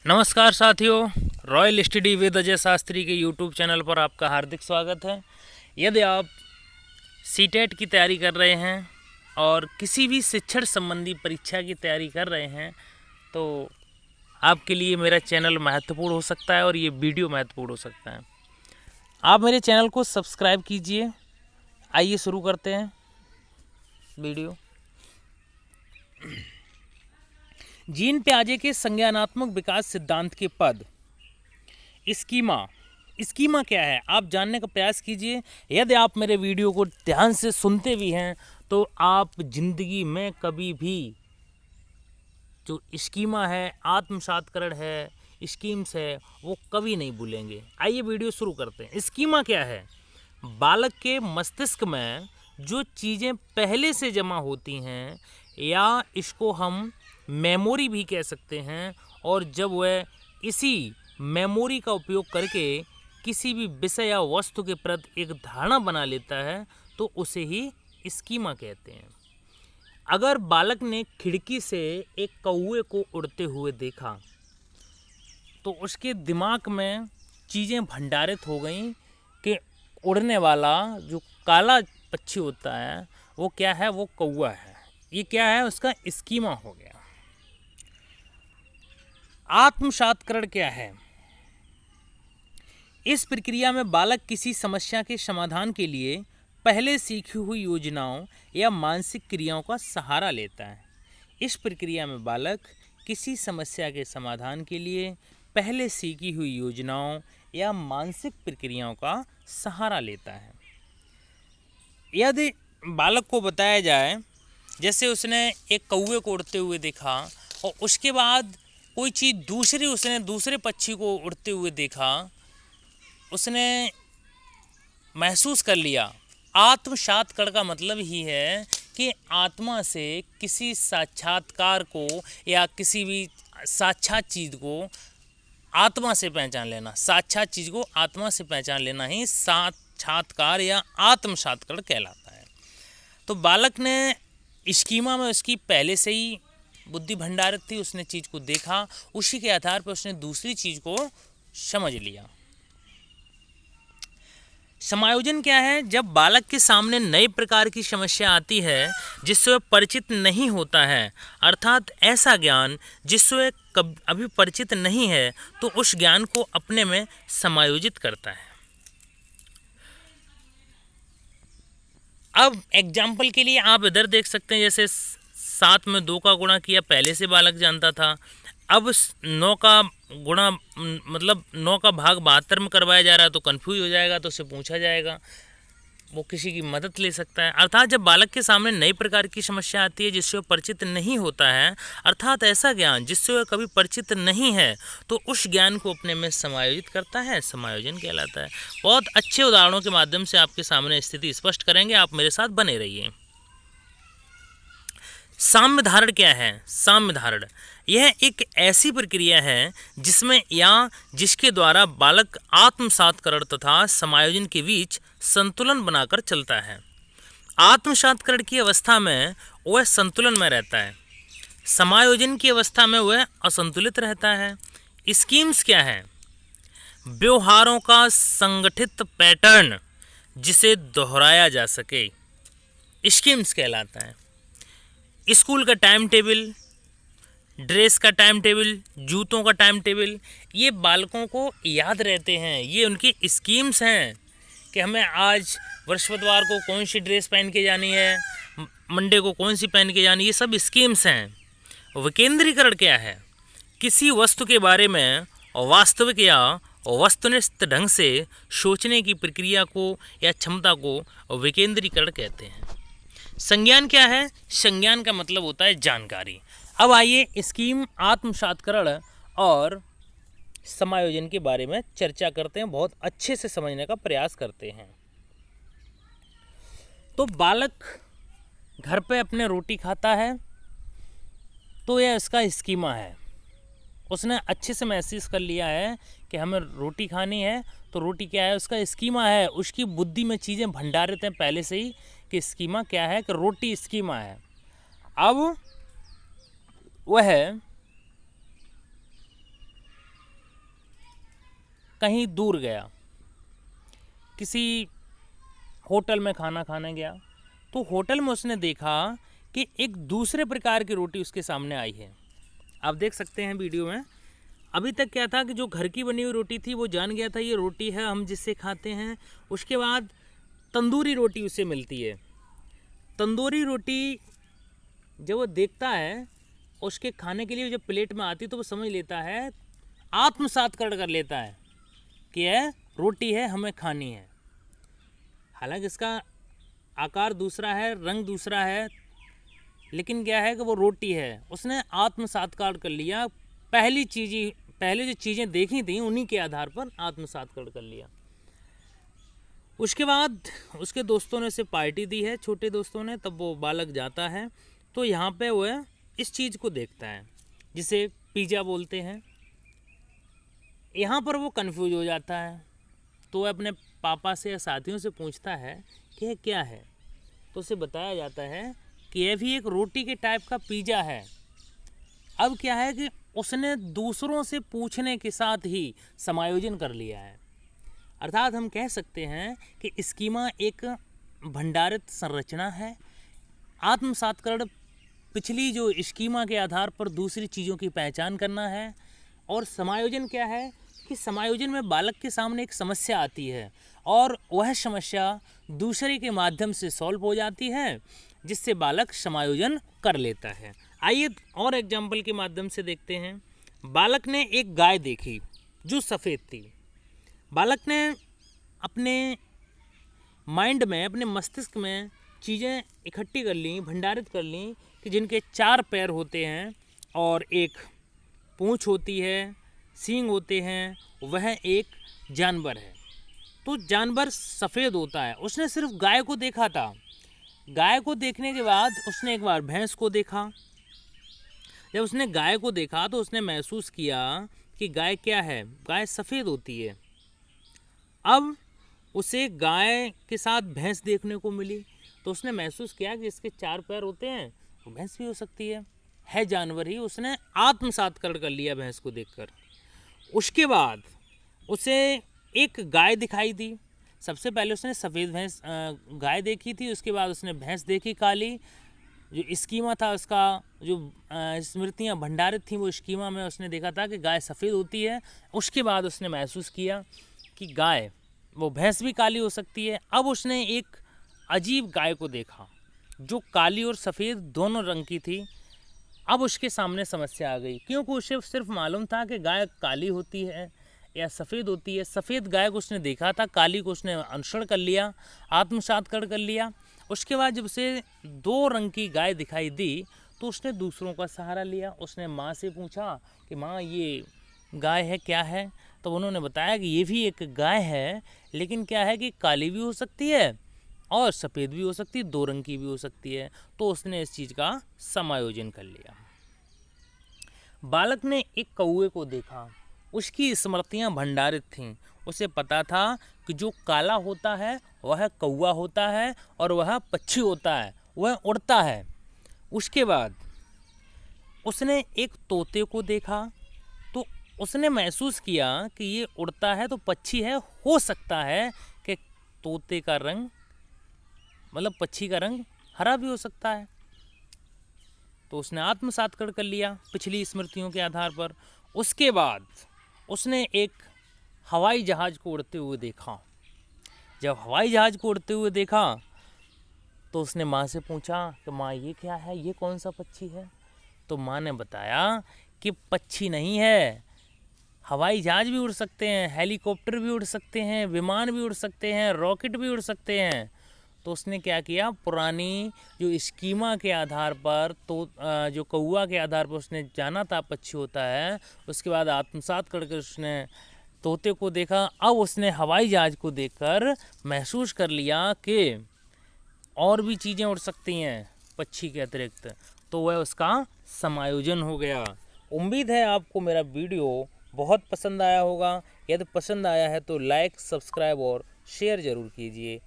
नमस्कार साथियों, royal study with Ajay Shastri के यूट्यूब चैनल पर आपका हार्दिक स्वागत है। यदि आप सीटेट की तैयारी कर रहे हैं और किसी भी शिक्षण संबंधी परीक्षा की तैयारी कर रहे हैं तो आपके लिए मेरा चैनल महत्वपूर्ण हो सकता है और ये वीडियो महत्वपूर्ण हो सकता है। आप मेरे चैनल को सब्सक्राइब कीजिए। आइए शुरू करते हैं वीडियो। जीन पियाजे के संज्ञानात्मक विकास सिद्धांत के पद स्कीमा क्या है, आप जानने का प्रयास कीजिए। यदि आप मेरे वीडियो को ध्यान से सुनते भी हैं तो आप जिंदगी में कभी भी जो स्कीमा है, आत्मसात्करण है, स्कीम्स है, वो कभी नहीं भूलेंगे। आइए वीडियो शुरू करते हैं। स्कीमा क्या है? बालक के मस्तिष्क में जो चीज़ें पहले से जमा होती हैं या इसको हम मेमोरी भी कह सकते हैं, और जब वह इसी मेमोरी का उपयोग करके किसी भी विषय या वस्तु के प्रति एक धारणा बना लेता है तो उसे ही स्कीमा कहते हैं। अगर बालक ने खिड़की से एक कौवे को उड़ते हुए देखा तो उसके दिमाग में चीज़ें भंडारित हो गई कि उड़ने वाला जो काला पक्षी होता है वो क्या है, वो कौवा है। ये क्या है, उसका स्कीमा हो गया। आत्मसात्करण क्या है? इस प्रक्रिया में बालक किसी समस्या के समाधान के लिए पहले सीखी हुई योजनाओं या मानसिक क्रियाओं का सहारा लेता है। इस प्रक्रिया में बालक किसी समस्या के समाधान के लिए पहले सीखी हुई योजनाओं या मानसिक प्रक्रियाओं का सहारा लेता है। यदि बालक को बताया जाए, जैसे उसने एक कौवे को उड़ते हुए देखा और उसके बाद कोई चीज़ दूसरी, उसने दूसरे पक्षी को उड़ते हुए देखा, उसने महसूस कर लिया। आत्मसात्करण का मतलब ही है कि आत्मा से किसी साक्षात्कार को या किसी भी साक्षात चीज़ को आत्मा से पहचान लेना, साक्षात चीज़ को आत्मा से पहचान लेना ही साक्षात्कार या आत्मसात्करण कहलाता है। तो बालक ने स्कीमा में उसकी पहले से ही बुद्धि भंडारित थी, उसने चीज़ को देखा, उसी के आधार पर उसने दूसरी चीज़ को समझ लिया। समायोजन क्या है? जब बालक के सामने नए प्रकार की समस्या आती है जिससे वह परिचित नहीं होता है, अर्थात ऐसा ज्ञान जिससे वह अभी परिचित नहीं है, तो उस ज्ञान को अपने में समायोजित करता है। अब एग्जाम्पल के लिए आप इधर देख सकते हैं, जैसे 7 में 2 का गुणा किया पहले से बालक जानता था। अब 9 का गुणा मतलब 9 का भाग 72 में करवाया जा रहा है तो कंफ्यूज हो जाएगा, तो उससे पूछा जाएगा, वो किसी की मदद ले सकता है। अर्थात जब बालक के सामने नई प्रकार की समस्या आती है जिससे वह परिचित नहीं होता है, अर्थात ऐसा ज्ञान जिससे वह कभी परिचित नहीं है, तो उस ज्ञान को अपने में समायोजित करता है, समायोजन कहलाता है। बहुत अच्छे उदाहरणों के माध्यम से आपके सामने स्थिति स्पष्ट करेंगे, आप मेरे साथ बने रहिए। साम्य धारण क्या है? साम्य धारण यह एक ऐसी प्रक्रिया है जिसमें या जिसके द्वारा बालक आत्मसात्करण तथा समायोजन के बीच संतुलन बनाकर चलता है। आत्मसात्करण की अवस्था में वह संतुलन में रहता है, समायोजन की अवस्था में वह असंतुलित रहता है। स्कीम्स क्या है? व्यवहारों का संगठित पैटर्न जिसे दोहराया जा सके, स्कीम्स कहलाता है। स्कूल का टाइम टेबल, ड्रेस का टाइम टेबल, जूतों का टाइम टेबल, ये बालकों को याद रहते हैं, ये उनकी स्कीम्स हैं कि हमें आज बृहस्पतिवार को कौन सी ड्रेस पहन के जानी है, मंडे को कौन सी पहन के जानी, ये सब स्कीम्स हैं। विकेंद्रीकरण क्या है? किसी वस्तु के बारे में वास्तविक या वस्तुनिष्ठ ढंग से सोचने की प्रक्रिया को या क्षमता को विकेंद्रीकरण कहते हैं। संज्ञान क्या है? संज्ञान का मतलब होता है जानकारी। अब आइए स्कीम, आत्मसात्करण और समायोजन के बारे में चर्चा करते हैं, बहुत अच्छे से समझने का प्रयास करते हैं। तो बालक घर पे अपने रोटी खाता है तो यह इसका स्कीमा है, उसने अच्छे से महसूस कर लिया है कि हमें रोटी खानी है, तो रोटी क्या है, उसका स्कीमा है, उसकी बुद्धि में चीज़ें भंडारित हैं पहले से ही कि स्कीमा क्या है, कि रोटी स्कीमा है। अब वह कहीं दूर गया, किसी होटल में खाना खाने गया, तो होटल में उसने देखा कि एक दूसरे प्रकार की रोटी उसके सामने आई है। आप देख सकते हैं वीडियो में, अभी तक क्या था कि जो घर की बनी हुई रोटी थी वो जान गया था ये रोटी है हम जिससे खाते हैं। उसके बाद तंदूरी रोटी उसे मिलती है। तंदूरी रोटी जब वो देखता है, उसके खाने के लिए जब प्लेट में आती तो वो समझ लेता है, आत्मसात कर लेता है कि यह रोटी है, हमें खानी है। हालांकि इसका आकार दूसरा है, रंग दूसरा है, लेकिन क्या है कि वो रोटी है। उसने आत्मसात्कार कर लिया। पहले जो चीज़ें देखी थी उन्हीं के आधार पर आत्मसात्कार कर लिया। उसके बाद उसके दोस्तों ने उसे पार्टी दी है, छोटे दोस्तों ने। तब वो बालक जाता है तो यहाँ पे वो इस चीज़ को देखता है जिसे पिज़्ज़ा बोलते हैं। यहाँ पर वो कंफ्यूज हो जाता है, तो वह अपने पापा से या साथियों से पूछता है कि यह क्या है। तो उसे बताया जाता है कि यह भी एक रोटी के टाइप का पिज़्ज़ा है। अब क्या है कि उसने दूसरों से पूछने के साथ ही समायोजन कर लिया है। अर्थात हम कह सकते हैं कि स्कीमा एक भंडारित संरचना है। आत्मसात्करण पिछली जो स्कीमा के आधार पर दूसरी चीज़ों की पहचान करना है। और समायोजन क्या है कि समायोजन में बालक के सामने एक समस्या आती है और वह समस्या दूसरे के माध्यम से सॉल्व हो जाती है, जिससे बालक समायोजन कर लेता है। आइए और एग्जाम्पल के माध्यम से देखते हैं। बालक ने एक गाय देखी जो सफ़ेद थी। बालक ने अपने माइंड में, अपने मस्तिष्क में चीज़ें इकट्ठी कर ली, भंडारित कर ली कि जिनके 4 पैर होते हैं और एक पूँछ होती है, सींग होते हैं, वह एक जानवर है। तो जानवर सफ़ेद होता है। उसने सिर्फ गाय को देखा था। गाय को देखने के बाद उसने एक बार भैंस को देखा। जब उसने गाय को देखा तो उसने महसूस किया कि गाय क्या है, गाय सफ़ेद होती है। अब उसे गाय के साथ भैंस देखने को मिली तो उसने महसूस किया कि इसके 4 पैर होते हैं, तो भैंस भी हो सकती है जानवर ही। उसने आत्मसात्करण कर लिया भैंस को देखकर। उसके बाद उसे एक गाय दिखाई दी। सबसे पहले उसने सफ़ेद भैंस गाय देखी थी, उसके बाद उसने भैंस देखी काली। जो स्कीमा था उसका, जो स्मृतियाँ भंडारित थी, वो स्कीमा में उसने देखा था कि गाय सफ़ेद होती है। उसके बाद उसने महसूस किया कि गाय, वो भैंस भी काली हो सकती है। अब उसने एक अजीब गाय को देखा जो काली और सफ़ेद दोनों रंग की थी। अब उसके सामने समस्या आ गई, क्योंकि उसे सिर्फ मालूम था कि गाय काली होती है या सफ़ेद होती है। सफ़ेद गाय को उसने देखा था, काली को उसने अनुसरण कर लिया, आत्मसात्करण कर लिया। उसके बाद जब उसे 2 रंग की गाय दिखाई दी तो उसने दूसरों का सहारा लिया। उसने माँ से पूछा कि माँ ये गाय है, क्या है? तो उन्होंने बताया कि ये भी एक गाय है, लेकिन क्या है कि काली भी हो सकती है और सफ़ेद भी हो सकती है, 2 रंग की भी हो सकती है। तो उसने इस चीज़ का समायोजन कर लिया। बालक ने एक कौवे को देखा। उसकी स्मृतियाँ भंडारित थीं। उसे पता था कि जो काला होता है वह कौवा होता है और वह पक्षी होता है, वह उड़ता है। उसके बाद उसने एक तोते को देखा तो उसने महसूस किया कि ये उड़ता है तो पक्षी है। हो सकता है कि तोते का रंग, मतलब पक्षी का रंग हरा भी हो सकता है। तो उसने आत्मसात्करण कर लिया पिछली स्मृतियों के आधार पर। उसके बाद उसने एक हवाई जहाज़ को उड़ते हुए देखा। जब हवाई जहाज़ को उड़ते हुए देखा तो उसने माँ से पूछा कि माँ ये क्या है, ये कौन सा पक्षी है? तो माँ ने बताया कि पक्षी नहीं है, हवाई जहाज़ भी उड़ सकते हैं, हेलीकॉप्टर भी उड़ सकते हैं, विमान भी उड़ सकते हैं, रॉकेट भी उड़ सकते हैं। तो उसने क्या किया, पुरानी जो स्कीमा के आधार पर, तो जो कौवा के आधार पर उसने जाना था पक्षी होता है, उसके बाद आत्मसात करके उसने तोते को देखा। अब उसने हवाई जहाज़ को देखकर महसूस कर लिया कि और भी चीज़ें उड़ सकती हैं पक्षी के अतिरिक्त, तो वह उसका समायोजन हो गया। उम्मीद है आपको मेरा वीडियो बहुत पसंद आया होगा। यदि पसंद आया है तो लाइक, सब्सक्राइब और शेयर ज़रूर कीजिए।